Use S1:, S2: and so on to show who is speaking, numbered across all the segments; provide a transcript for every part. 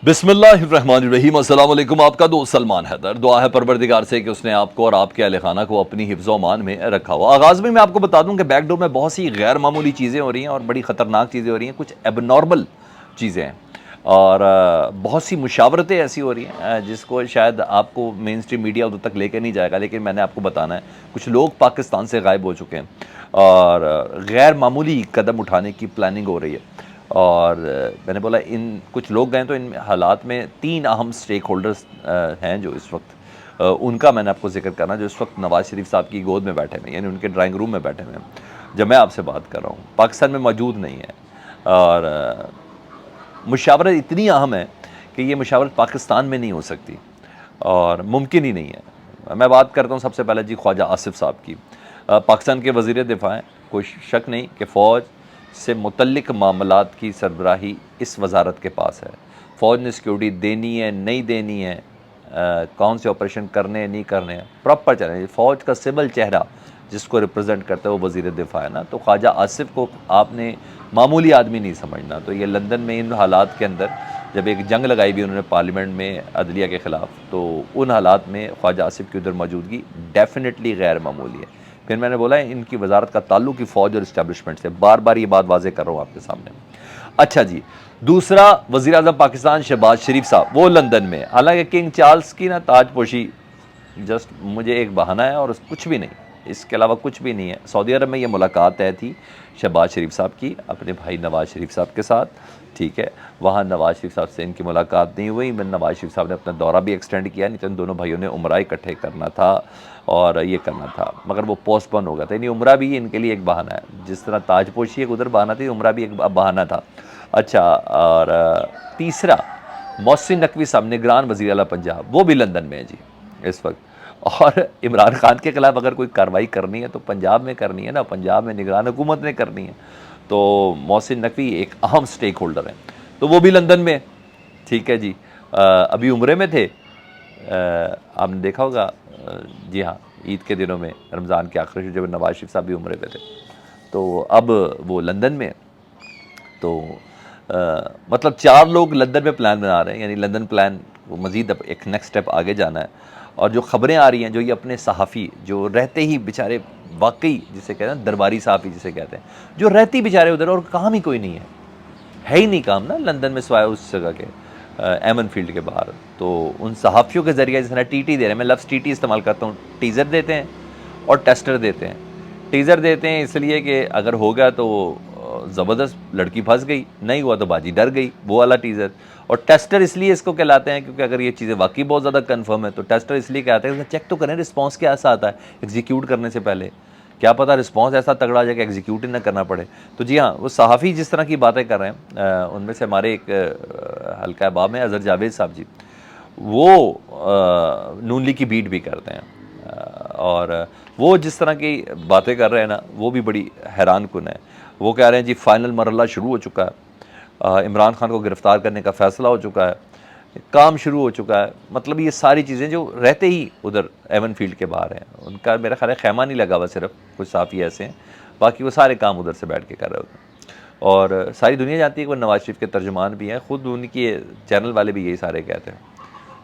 S1: बिस्मिल्लाहिर्रहमानिर्रहीम। अस्सलाम वालेकुम। आपका दोस्त सलमान हैदर। दुआ है परवरदिगार से कि उसने आपको और आपके अहले खाना को अपनी हिफ्ज़ अमान में रखा हुआ। आगाज़ में मैं आपको बता दूं कि बैकडोर में बहुत सी गैर मामूली चीज़ें हो रही हैं और बड़ी ख़तरनाक चीज़ें हो रही हैं, कुछ एबनॉर्मल चीज़ें हैं और बहुत सी मुशावरतें ऐसी हो रही हैं जिसको शायद आपको मेन स्ट्रीम मीडिया उधर तक लेकर नहीं जाएगा, लेकिन मैंने आपको बताना है। कुछ लोग पाकिस्तान से गायब हो चुके हैं और गैर मामूली कदम उठाने की प्लानिंग हो रही है। और मैंने बोला इन कुछ लोग गए तो इन हालात में 3 अहम स्टेक होल्डर्स हैं जो इस वक्त उनका मैंने आपको जिक्र करना, जो इस वक्त नवाज़ शरीफ साहब की गोद में बैठे हुए हैं, यानी उनके ड्राइंग रूम में बैठे हुए हैं जब मैं आपसे बात कर रहा हूँ। पाकिस्तान में मौजूद नहीं है और मुशावरत इतनी अहम है कि ये मुशावरत पाकिस्तान में नहीं हो सकती और मुमकिन ही नहीं है। मैं बात करता हूँ सबसे पहले जी ख्वाजा आसिफ साहब की। पाकिस्तान के वज़ीर दिफ़ा हैं, कोई शक नहीं कि फ़ौज से मुतल्लिक मामलात की सरबराही इस वजारत के पास है। फ़ौज ने सिक्योरिटी देनी है, नहीं देनी है, कौन से ऑपरेशन करने हैं, नहीं करने हैं, प्रॉपर चलें। फ़ौज का सिविल चेहरा जिसको रिप्रेजेंट करते हैं वो वज़ीर दिफ़ा है ना, तो ख्वाजा आसिफ को आपने मामूली आदमी नहीं समझना। तो ये लंदन में इन हालात के अंदर जब एक जंग लगाई भी उन्होंने पार्लियामेंट में अदलिया के ख़िलाफ़, तो उन हालात में ख्वाजा आसिफ की उधर मौजूदगी डेफिनेटली गैर मामूली है। फिर मैंने बोला है इनकी वजारत का ताल्लुक ही फ़ौज और इस्टेब्लिशमेंट से, बार बार ये बात वाज़ेह कर रहा हूँ आपके सामने। अच्छा जी, दूसरा वज़ीर आज़म पाकिस्तान शहबाज शरीफ साहब, वो लंदन में। हालांकि किंग चार्ल्स की ना ताजपोशी जस्ट मुझे एक बहाना है और कुछ भी नहीं, इसके अलावा कुछ भी नहीं है। सऊदी अरब में ये मुलाकात तय थी शहबाज शरीफ साहब की अपने भाई नवाज़ शरीफ साहब के साथ, ठीक है। वहाँ नवाज़ शरीफ साहब से इनकी मुलाकात नहीं हुई। नवाज़ शरीफ साहब ने अपना दौरा भी एक्सटेंड किया, नहीं तो इन दोनों भाइयों ने उम्रा इकट्ठे करना था और ये करना था, मगर वो पोस्टपोन हो गया था। यानी उम्रा भी इनके लिए एक बहाना है, जिस तरह ताजपोशी एक उधर बहाना थी, उम्रा भी एक बहाना था। अच्छा, और तीसरा मोहसिन नकवी साहब निगरान वज़ीर आला पंजाब, वो भी लंदन में है जी इस वक्त। और इमरान खान के खिलाफ अगर कोई कार्रवाई करनी है तो पंजाब में करनी है ना, पंजाब में निगरान हुकूमत ने करनी है। तो मोहसिन नकवी एक अहम स्टेक होल्डर हैं, तो वो भी लंदन में, ठीक है जी। अभी उम्रे में थे, आपने देखा होगा, जी हाँ, ईद के दिनों में, रमज़ान के आखिर जब नवाज शरीफ साहब भी उम्रे पे थे, तो अब वो लंदन में। तो मतलब 4 लोग लंदन में प्लान बना रहे हैं, यानी लंदन प्लान वो मज़ीद अब एक नेक्स्ट स्टेप आगे जाना है। और जो ख़बरें आ रही हैं, जो ये अपने सहाफ़ी जो रहते ही बेचारे, वाकई जिसे कहते हैं दरबारी सहाफ़ी जिसे कहते हैं, जो रहती बेचारे उधर और काम ही कोई नहीं है ही नहीं काम ना लंदन में सिवाय उस जगह के एमन फील्ड के बाहर। तो उन सहाफ़ियों के ज़रिए जिस तरह टीटी दे रहे हैं, मैं लफ्ज़ टीटी इस्तेमाल करता हूँ, टीज़र देते हैं और टेस्टर देते हैं। टीज़र देते हैं इसलिए कि अगर हो गया तो ज़बरदस्त लड़की फंस गई, नहीं हुआ तो बाजी डर गई, वो वाला टीज़र। और टेस्टर इसलिए इसको कहलाते हैं क्योंकि अगर ये चीज़ें वाकई बहुत ज़्यादा कंफर्म है तो टेस्टर इसलिए कहते हैं चेक तो करें रिस्पॉन्स कैसा आता है एग्जीक्यूट करने से पहले, क्या पता रिस्पॉन्स ऐसा तगड़ा आ जाए कि एग्जीक्यूट ही ना करना पड़े। तो जी हाँ, वो सहाफ़ी जिस तरह की बातें कर रहे हैं, उनमें से हमारे एक हल्का अहबाब में अज़हर जावेद साहब जी, वो नून लीग की बीट भी करते हैं और वो जिस तरह की बातें कर रहे हैं ना, वो भी बड़ी हैरान कुन है। वो कह रहे हैं जी फाइनल मरहला शुरू हो चुका है, इमरान खान को गिरफ़्तार करने का फ़ैसला हो चुका है, काम शुरू हो चुका है। मतलब ये सारी चीज़ें जो रहते ही उधर एवन फील्ड के बाहर हैं, उनका मेरा ख्याल है खैमा नहीं लगा हुआ, सिर्फ कुछ साफ़ी ऐसे हैं, बाकी वो सारे काम उधर से बैठ के कर रहे होते हैं। और सारी दुनिया जानती है कि वो नवाज शरीफ के तर्जुमान भी हैं, ख़ुद उनकी चैनल वाले भी यही सारे कहते हैं।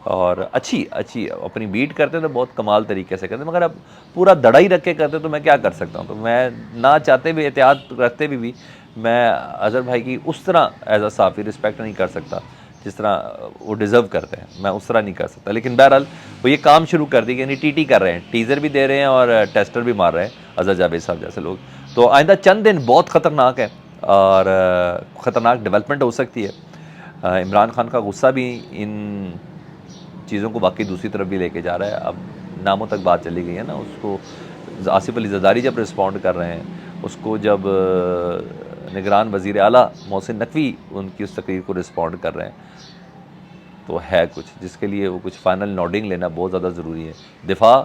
S1: और अच्छी अपनी बीट करते तो बहुत कमाल तरीके से करते, मगर अब पूरा दड़ा ही रख के करते तो मैं क्या कर सकता हूँ। तो मैं ना चाहते भी, एहतियात रखते भी मैं अज़हर भाई की उस तरह एज अ साफ़ी रिस्पेक्ट नहीं कर सकता जिस तरह वो डिज़र्व करते हैं, मैं उस तरह नहीं कर सकता। लेकिन बहरहाल वो ये काम शुरू कर दी, यानी टीटी कर रहे हैं, टीज़र भी दे रहे हैं और टेस्टर भी मार रहे हैं अज़हर जावेद साहब जैसे लोग। तो आइंदा चंद दिन बहुत ख़तरनाक है और ख़तरनाक डेवलपमेंट हो सकती है। इमरान खान का गुस्सा भी इन चीज़ों को बाकी दूसरी तरफ भी लेके जा रहा है। अब नामों तक बात चली गई है ना, उसको आसिफ अली ज़रदारी जब रिस्पॉन्ड कर रहे हैं, उसको जब निगरान वज़ीर आला मोहसिन नकवी उनकी उस तकरीर को रिस्पॉन्ड कर रहे हैं, तो है कुछ जिसके लिए वो कुछ फ़ाइनल नोडिंग लेना बहुत ज़्यादा ज़रूरी है। दिफा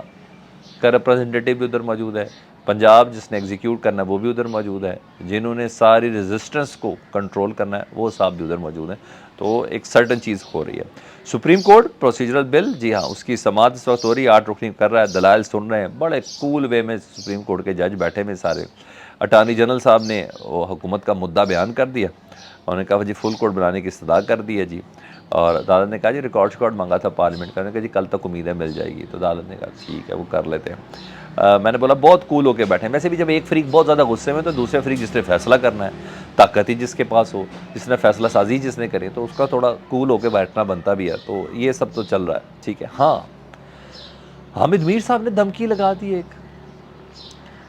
S1: का रिप्रेजेंटेटिव भी उधर मौजूद है, पंजाब जिसने एग्जीक्यूट करना है वो भी उधर मौजूद है, जिन्होंने सारी रेजिस्टेंस को कंट्रोल करना है वो साहब भी उधर मौजूद हैं। तो एक सर्टन चीज़ हो रही है। सुप्रीम कोर्ट प्रोसीजरल बिल, जी हाँ, उसकी समाअत इस वक्त हो रही है, 8 रुकनी कर रहा है, दलाइल सुन रहे हैं, बड़े कूल वे में सुप्रीम कोर्ट के जज बैठे में सारे। अटारनी जनरल साहब ने वो हुकूमत का मुद्दा बयान कर दिया, उन्होंने कहा जी फुल कोर्ट बनाने की इस्तदा कर दी है जी। और अदालत ने कहा जी रिकॉर्ड मांगा था पार्लियामेंट का, कहा जी कल तक उम्मीदें मिल जाएगी। तो अदालत ने कहा ठीक है वो कर लेते हैं। मैंने बोला बहुत कूल होके बैठे हैं। वैसे भी जब एक फ़रीक बहुत ज़्यादा गुस्से में तो दूसरे फ़रीक जिसने फैसला करना है, ताकत ही जिसके पास हो, जिसने फैसला साजी जिसने करी, तो उसका थोड़ा कूल होके बैठना बनता भी है। तो ये सब तो चल रहा है, ठीक है। हाँ, हामिद मीर साहब ने धमकी लगा दी एक।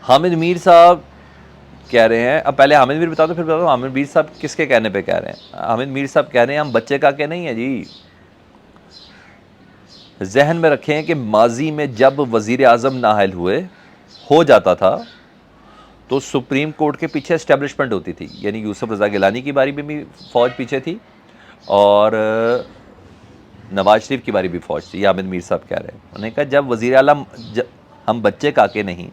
S1: हामिद मीर साहब कह रहे हैं, अब पहले हामिद मीर बता दो फिर बता दो हामिद मीर साहब किसके कहने पे कह रहे हैं। हामिद मीर साहब कह रहे हैं हम बच्चे का के नहीं है जी। जहन में रखें कि माजी में जब वजीर आजम नाअहल हुए हो जाता था तो सुप्रीम कोर्ट के पीछे एस्टेब्लिशमेंट होती थी, यानी यूसुफ रज़ा गिलानी की बारी में भी फ़ौज पीछे थी और नवाज शरीफ की बारी भी फ़ौज थी। हामिद मीर साहब कह रहे हैं, उन्होंने कहा जब वज़ीर आलम हम बच्चे काके नहीं,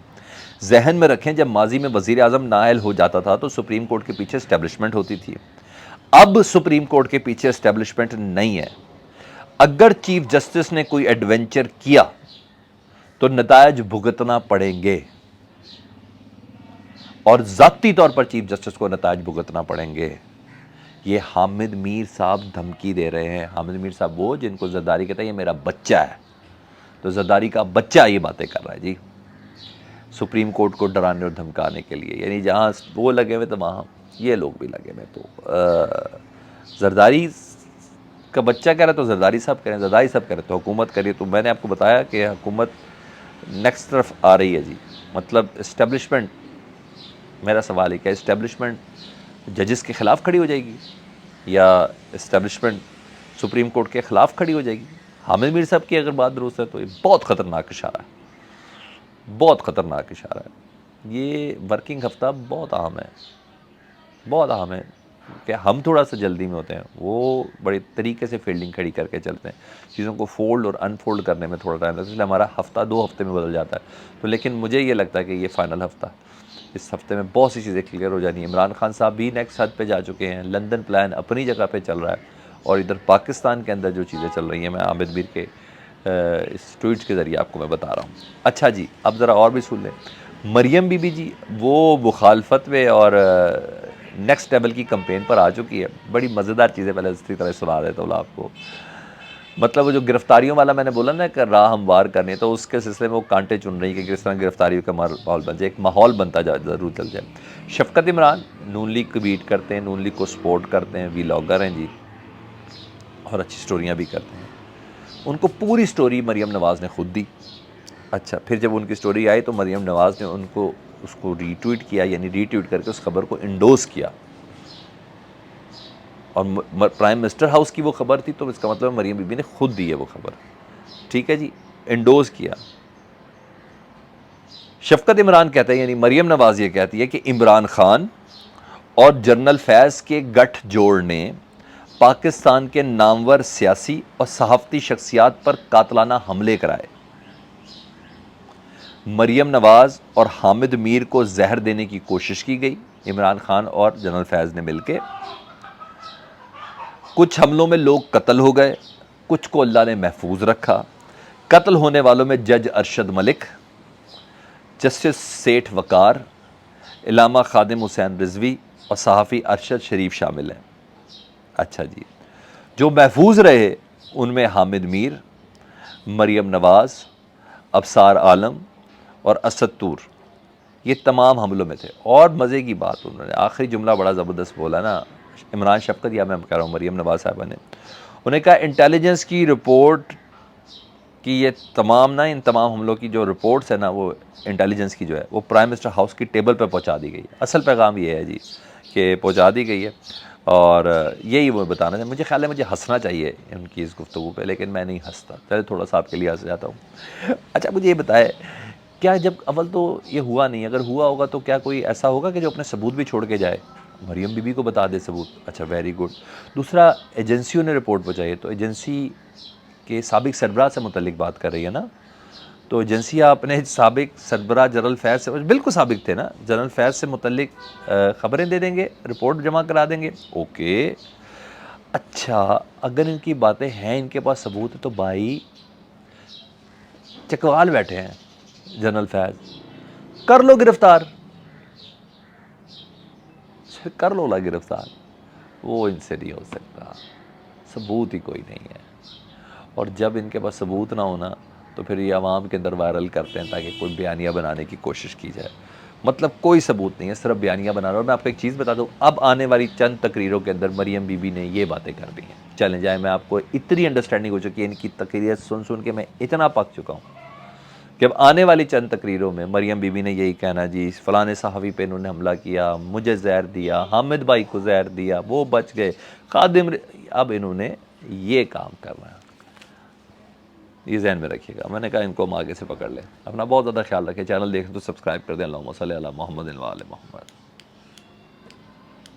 S1: जहन में रखें जब माजी में वज़ीर आज़म नाअहल हो जाता था तो सुप्रीम कोर्ट के पीछे एस्टेब्लिशमेंट होती थी। अब सुप्रीम कोर्ट के पीछे एस्टेब्लिशमेंट नहीं है। अगर चीफ जस्टिस ने कोई एडवेंचर किया तो नतायज भुगतना पड़ेंगे और ज़ाती तौर पर चीफ जस्टिस को नतायज भुगतना पड़ेंगे। ये हामिद मीर साहब धमकी दे रहे हैं। हामिद मीर साहब वो जिनको जरदारी कहता है ये मेरा बच्चा है, तो जरदारी का बच्चा ये बातें कर रहा है जी सुप्रीम कोर्ट को डराने और धमकाने के लिए। यानी जहाँ वो लगे हुए तो वहाँ ये लोग भी लगे हुए। तो जरदारी का बच्चा कह रहा है तो जरदारी साहब कह रहे हैं, जरदारी साहब कह रहे तो हुकूमत करिए। तो मैंने आपको बताया कि हुकूमत नेक्स्ट तरफ आ रही है जी। मतलब इस्टेब्लिशमेंट, मेरा सवाल है क्या इस्टेब्लिशमेंट जजेस के ख़िलाफ़ खड़ी हो जाएगी या इस्टेब्लिशमेंट सुप्रीम कोर्ट के ख़िलाफ़ खड़ी हो जाएगी? हामिद मीर साहब की अगर बात दुरुस्त है तो ये बहुत ख़तरनाक इशारा है, बहुत ख़तरनाक इशारा है। ये वर्किंग हफ्ता बहुत अहम है, बहुत अहम है कि हम थोड़ा सा जल्दी में होते हैं, वो बड़े तरीके से फील्डिंग खड़ी करके चलते हैं, चीज़ों को फोल्ड और अनफोल्ड करने में थोड़ा टाइम लगता है, इसलिए हमारा हफ्ता 2 हफ्ते में बदल जाता है। तो लेकिन मुझे ये लगता है कि ये फ़ाइनल हफ्ता, इस हफ्ते में बहुत सी चीज़ें क्लियर हो जानी है। इमरान खान साहब भी नेक्स्ट हद पे जा चुके हैं, लंदन प्लान अपनी जगह पे चल रहा है और इधर पाकिस्तान के अंदर जो चीज़ें चल रही हैं मैं आमिर मीर के इस ट्वीट्स के ज़रिए आपको मैं बता रहा हूँ। अच्छा जी, अब ज़रा और भी सुन लें। मरियम बीबी जी वो मुखालफत में और नेक्स्ट लेवल की कंपेन पर आ चुकी है। बड़ी मज़ेदार चीज़ें पहले इसी तरह सुना देता हूँ आपको। मतलब वो जो गिरफ्तारियों वाला मैंने बोला ना कि राह हमवार करने, तो उसके सिलसिले में वो कांटे चुन रही है कि किस तरह गिरफ्तारियों का माहौल बन जाए, एक माहौल बनता ज़रूर चल जाए। शफकत इमरान नून लीग को बीट करते हैं, नून लीग को सपोर्ट करते हैं, वीलॉगर हैं जी और अच्छी स्टोरियाँ भी करते हैं। उनको पूरी स्टोरी मरियम नवाज़ ने खुद दी। अच्छा, फिर जब उनकी स्टोरी आई तो मरियम नवाज़ ने उसको रीट्वीट किया, यानी रीट्वीट करके उस खबर को इंडोर्स किया और प्राइम मिनिस्टर हाउस की वो खबर थी, तो इसका मतलब मरियम बीबी ने खुद दी है वो खबर। ठीक है जी, इंडोर्स किया। शफकत इमरान कहते हैं, यानी मरियम नवाज़ ये कहती है कि इमरान खान और जनरल फैज़ के गठजोड़ ने पाकिस्तान के नामवर सियासी और सहाफ़ती शख्सियात पर कातलाना हमले कराए। मरियम नवाज़ और हामिद मीर को जहर देने की कोशिश की गई, इमरान खान और जनरल फैज़ ने मिलकर। कुछ हमलों में लोग कत्ल हो गए, कुछ को अल्लाह ने महफूज रखा। कत्ल होने वालों में जज अरशद मलिक, जस्टिस सेठ वकार, इलामा खादिम हुसैन रिजवी और सहाफ़ी अरशद शरीफ शामिल हैं। अच्छा जी, जो महफूज रहे उनमें हामिद मीर, मरियम नवाज़, अबसार आलम और असद तूर, ये तमाम हमलों में थे। और मज़े की बात, उन्होंने आखिरी जुमला बड़ा ज़बरदस्त बोला ना, इमरान शफकत या मैं कह रहा हूँ मरियम नवाज़ साहबा ने, उन्हें कहा इंटेलिजेंस की रिपोर्ट कि ये तमाम ना, इन तमाम हमलों की जो रिपोर्ट्स है ना, वो इंटेलिजेंस की जो है वो प्राइम मिनिस्टर हाउस की टेबल पर पहुँचा दी गई। असल पैगाम ये है जी कि पहुँचा दी गई है और यही वो बताना है। मुझे ख्याल है मुझे हंसना चाहिए उनकी इस गुफ्तगू पे, लेकिन मैं नहीं हंसता। चले थोड़ा सा आपके लिए हंस जाता हूँ। अच्छा, मुझे ये बताए, क्या जब अव्वल तो ये हुआ नहीं, अगर हुआ होगा तो क्या कोई ऐसा होगा कि जो अपने सबूत भी छोड़ के जाए, मरियम बीबी को बता दे सबूत? अच्छा, वेरी गुड। दूसरा, एजेंसियों ने रिपोर्ट पहुँचाई, तो एजेंसी के साबिक सरबराह से मुतल्लिक बात कर रही है ना, तो एजेंसियाँ अपने साबिक सरबराह जनरल फैज़ से, बिल्कुल साबिक थे ना, जनरल फैज़ से मुतल्लिक ख़बरें दे देंगे, रिपोर्ट जमा करा देंगे। ओके, अच्छा, अगर इनकी बातें हैं, इनके पास सबूत है, तो भाई चकवाल बैठे हैं जनरल फैज़, कर लो गिरफ्तार, कर लो ला गिरफ्तार। वो इनसे नहीं हो सकता, सबूत ही कोई नहीं है। और जब इनके पास सबूत ना होना तो फिर ये आवाम के अंदर वायरल करते हैं ताकि कोई बयानिया बनाने की कोशिश की जाए। मतलब कोई सबूत नहीं है, सिर्फ बयानिया बना रहा। और मैं आपको एक चीज़ बता दूँ, अब आने वाली चंद तकरीरों के अंदर मरियम बीबी ने ये बातें कर दी हैं। चलें जाए, मैं आपको इतनी अंडरस्टैंडिंग हो चुकी है इनकी तकरीरें सुन के, मैं इतना पक चुका हूँ कि अब आने वाली चंद तकरीरों में मरियम बीबी ने यही कहना, जी फ़लाने सहाफ़ी पे इन्होंने हमला किया, मुझे जहर दिया, हामिद भाई को जहर दिया, वो बच गए, खादिम। अब इन्होंने ये काम करना है, ये जहन में रखिएगा। मैंने कहा इनको हम आगे से पकड़ लें। अपना बहुत ज़्यादा ख्याल रखें। चैनल देखें तो सब्सक्राइब कर दें। अल्लाहुम्मा सल्ली अला मुहम्मद व आले मुहम्मद।